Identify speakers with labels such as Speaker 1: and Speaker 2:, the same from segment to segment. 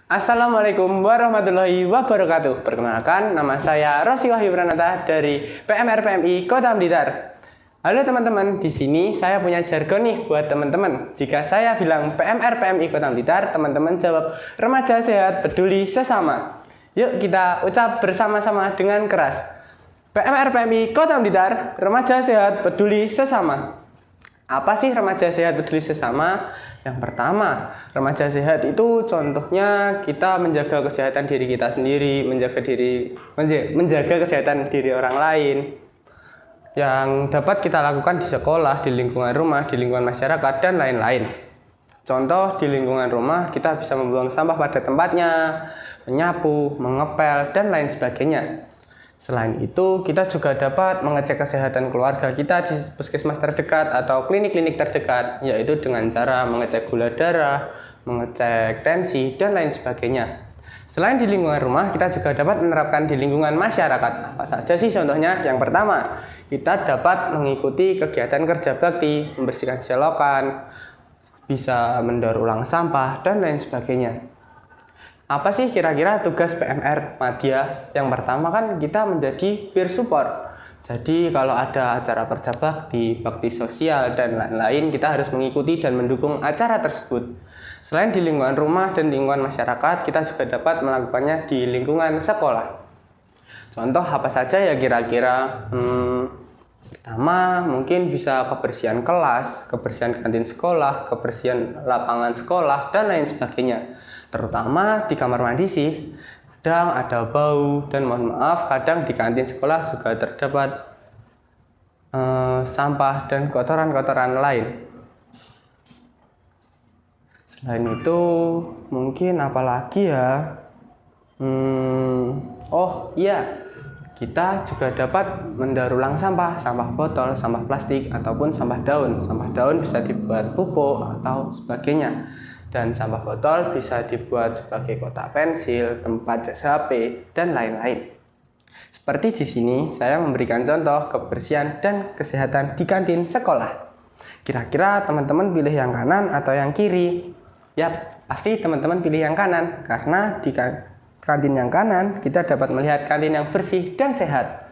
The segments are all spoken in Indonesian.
Speaker 1: Assalamualaikum warahmatullahi wabarakatuh. Perkenalkan, nama saya Rossi Wahyu Pranata dari PMR PMI Kota Blitar. Halo teman-teman, di sini saya punya jargon nih buat teman-teman. Jika saya bilang PMR PMI Kota Blitar, teman-teman jawab remaja sehat peduli sesama. Yuk kita ucap bersama-sama dengan keras. PMR PMI Kota Blitar, remaja sehat peduli sesama. Apa sih remaja sehat peduli sesama? Yang pertama, remaja sehat itu contohnya kita menjaga kesehatan diri kita sendiri, menjaga kesehatan diri orang lain yang dapat kita lakukan di sekolah, di lingkungan rumah, di lingkungan masyarakat, dan lain-lain. Contoh di lingkungan rumah kita bisa membuang sampah pada tempatnya, menyapu, mengepel, dan lain sebagainya. Selain itu, kita juga dapat mengecek kesehatan keluarga kita di puskesmas terdekat atau klinik-klinik terdekat, yaitu dengan cara mengecek gula darah, mengecek tensi, dan lain sebagainya. Selain di lingkungan rumah, kita juga dapat menerapkan di lingkungan masyarakat. Apa saja sih contohnya? Yang pertama, kita dapat mengikuti kegiatan kerja bakti, membersihkan selokan, bisa mendaur ulang sampah, dan lain sebagainya. Apa sih kira-kira tugas PMR Madya? Yang pertama kan kita menjadi peer support. Jadi kalau ada acara kerja bakti, bakti sosial, dan lain-lain, kita harus mengikuti dan mendukung acara tersebut. Selain di lingkungan rumah dan lingkungan masyarakat, kita juga dapat melakukannya di lingkungan sekolah. Contoh apa saja ya kira-kira? Pertama, mungkin bisa kebersihan kelas, kebersihan kantin sekolah, kebersihan lapangan sekolah, dan lain sebagainya. Terutama di kamar mandi sih, kadang ada bau, dan mohon maaf, kadang di kantin sekolah juga terdapat sampah dan kotoran-kotoran lain. Selain itu, mungkin apalagi ya? Oh iya, kita juga dapat mendaur ulang sampah, sampah botol, sampah plastik, ataupun sampah daun. Sampah daun bisa dibuat pupuk atau sebagainya. Dan sampah botol bisa dibuat sebagai kotak pensil, tempat cas HP, dan lain-lain. Seperti di sini, saya memberikan contoh kebersihan dan kesehatan di kantin sekolah. Kira-kira teman-teman pilih yang kanan atau yang kiri? Yap, pasti teman-teman pilih yang kanan, karena di kantin yang kanan, kita dapat melihat kantin yang bersih dan sehat.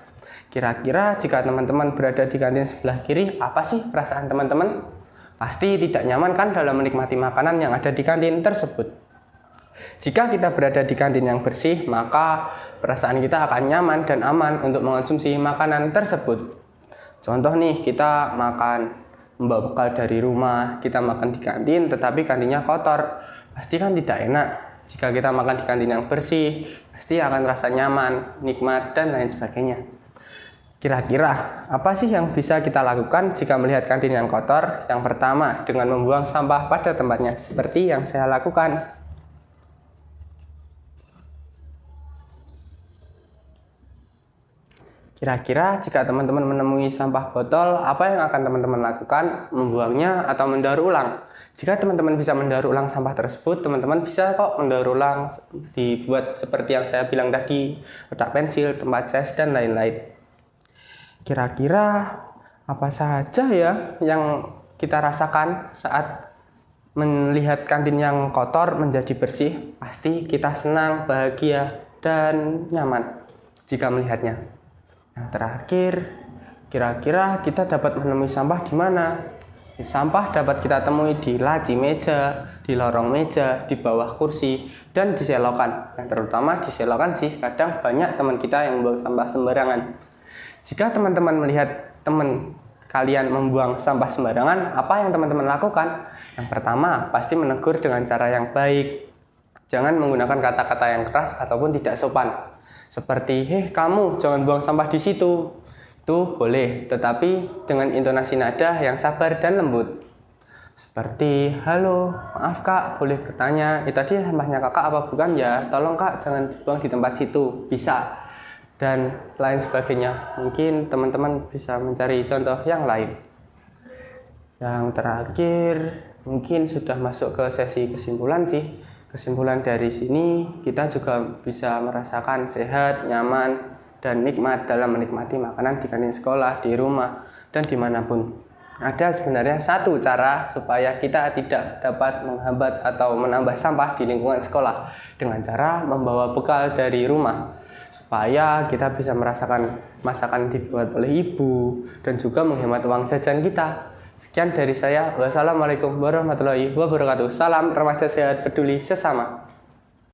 Speaker 1: Kira-kira jika teman-teman berada di kantin sebelah kiri, apa sih perasaan teman-teman? Pasti tidak nyaman kan dalam menikmati makanan yang ada di kantin tersebut. Jika kita berada di kantin yang bersih, maka perasaan kita akan nyaman dan aman untuk mengonsumsi makanan tersebut. Contoh nih, kita makan membawa bekal dari rumah, kita makan di kantin tetapi kantinnya kotor, pasti kan tidak enak. Jika kita makan di kantin yang bersih, pasti akan rasa nyaman, nikmat, dan lain sebagainya. Kira-kira apa sih yang bisa kita lakukan jika melihat kantin yang kotor? Yang pertama, dengan membuang sampah pada tempatnya, seperti yang saya lakukan. Kira-kira jika teman-teman menemui sampah botol, apa yang akan teman-teman lakukan? Membuangnya atau mendaur ulang? Jika teman-teman bisa mendaur ulang sampah tersebut, teman-teman bisa kok mendaur ulang, dibuat seperti yang saya bilang tadi, kotak pensil, tempat cas, dan lain-lain. Kira-kira apa saja ya yang kita rasakan saat melihat kantin yang kotor menjadi bersih? Pasti kita senang, bahagia, dan nyaman jika melihatnya. Yang terakhir, kira-kira kita dapat menemui sampah di mana? Sampah dapat kita temui di laci meja, di lorong meja, di bawah kursi, dan di selokan. Yang terutama di selokan sih, kadang banyak teman kita yang membuang sampah sembarangan. Jika teman-teman melihat teman kalian membuang sampah sembarangan, apa yang teman-teman lakukan? Yang pertama, pasti menegur dengan cara yang baik. Jangan menggunakan kata-kata yang keras ataupun tidak sopan. Seperti, kamu jangan buang sampah di situ. Itu boleh, tetapi dengan intonasi nada yang sabar dan lembut. Seperti, halo, maaf kak, boleh bertanya, tadi sampahnya kakak apa bukan ya? Tolong kak, jangan buang di tempat situ. Bisa. Dan lain sebagainya. Mungkin teman-teman bisa mencari contoh yang lain. Yang terakhir, mungkin sudah masuk ke sesi kesimpulan sih. Kesimpulan dari sini, kita juga bisa merasakan sehat, nyaman, dan nikmat dalam menikmati makanan di kantin sekolah, di rumah, dan dimanapun. ada sebenarnya satu cara supaya kita tidak dapat menghambat atau menambah sampah di lingkungan sekolah dengan cara membawa bekal dari rumah supaya kita bisa merasakan masakan dibuat oleh ibu dan juga menghemat uang jajan kita. Sekian dari saya. Wassalamualaikum warahmatullahi wabarakatuh. Salam remaja sehat peduli sesama.